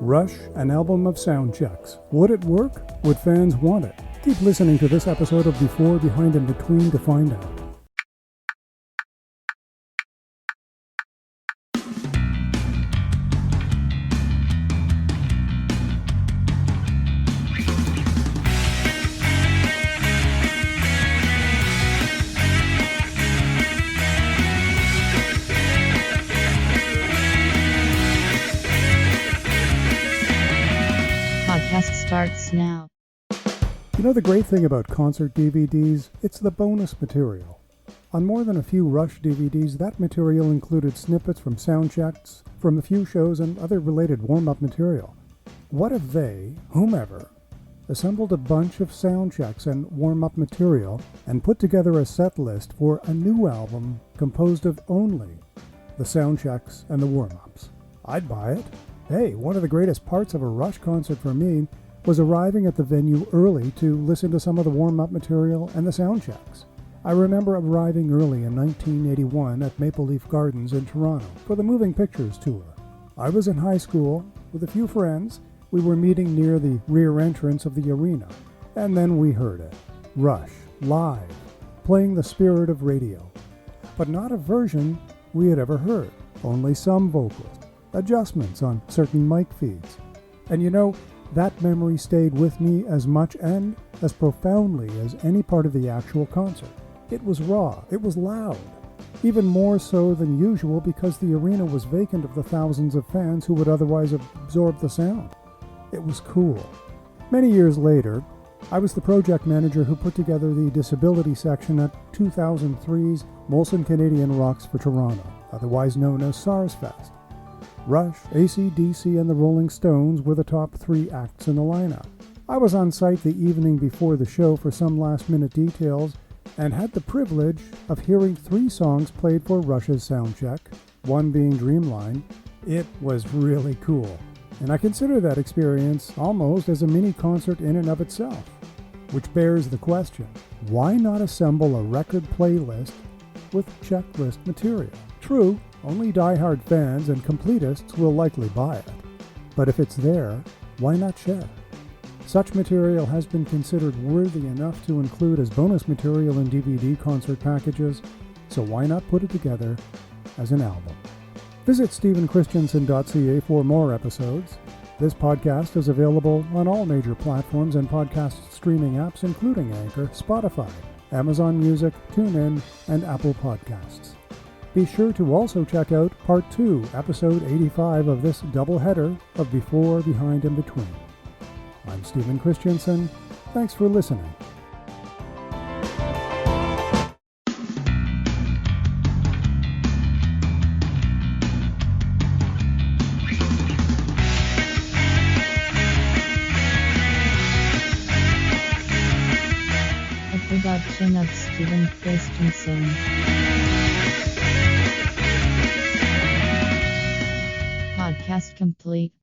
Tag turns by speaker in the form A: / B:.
A: Rush, an album of Soundchecks. Would it work? Would fans want it? Keep listening to this episode of Before, Behind, and Between to find out.
B: Podcast starts now.
A: You know the great thing about concert DVDs? It's the bonus material. On more than a few Rush DVDs, that material included snippets from soundchecks, from a few shows, and other related warm-up material. What if they, whomever, assembled a bunch of soundchecks and warm-up material and put together a set list for a new album composed of only the soundchecks and the warm-ups? I'd buy it. Hey, one of the greatest parts of a Rush concert for me was arriving at the venue early to listen to some of the warm-up material and the soundchecks. I remember arriving early in 1981 at Maple Leaf Gardens in Toronto for the Moving Pictures tour. I was in high school with a few friends. We were meeting near the rear entrance of the arena, and then we heard it. Rush, live, playing the spirit of radio. But not a version we had ever heard, only some vocals, adjustments on certain mic feeds. And you know, that memory stayed with me as much and as profoundly as any part of the actual concert. It was raw, it was loud, even more so than usual because the arena was vacant of the thousands of fans who would otherwise absorb the sound. It was cool. Many years later, I was the project manager who put together the disability section at 2003's Molson Canadian Rocks for Toronto, otherwise known as SARS Fest. Rush, AC/DC, and the Rolling Stones were the top three acts in the lineup. I was on site the evening before the show for some last-minute details and had the privilege of hearing three songs played for Rush's soundcheck, one being Dreamline. It was really cool, and I consider that experience almost as a mini concert in and of itself. Which bears the question, why not assemble a record playlist with checklist material? True, only die-hard fans and completists will likely buy it. But if it's there, why not share? Such material has been considered worthy enough to include as bonus material in DVD concert packages, so why not put it together as an album? Visit stephenchristiansen.ca for more episodes. This podcast is available on all major platforms and podcast streaming apps, including Anchor, Spotify, Amazon Music, TuneIn, and Apple Podcasts. Be sure to also check out Part 2, Episode 85 of this doubleheader of Before, Behind, and Between. I'm Stephen Christiansen. Thanks for listening.
B: A production of Stephen Christensen. Podcast complete.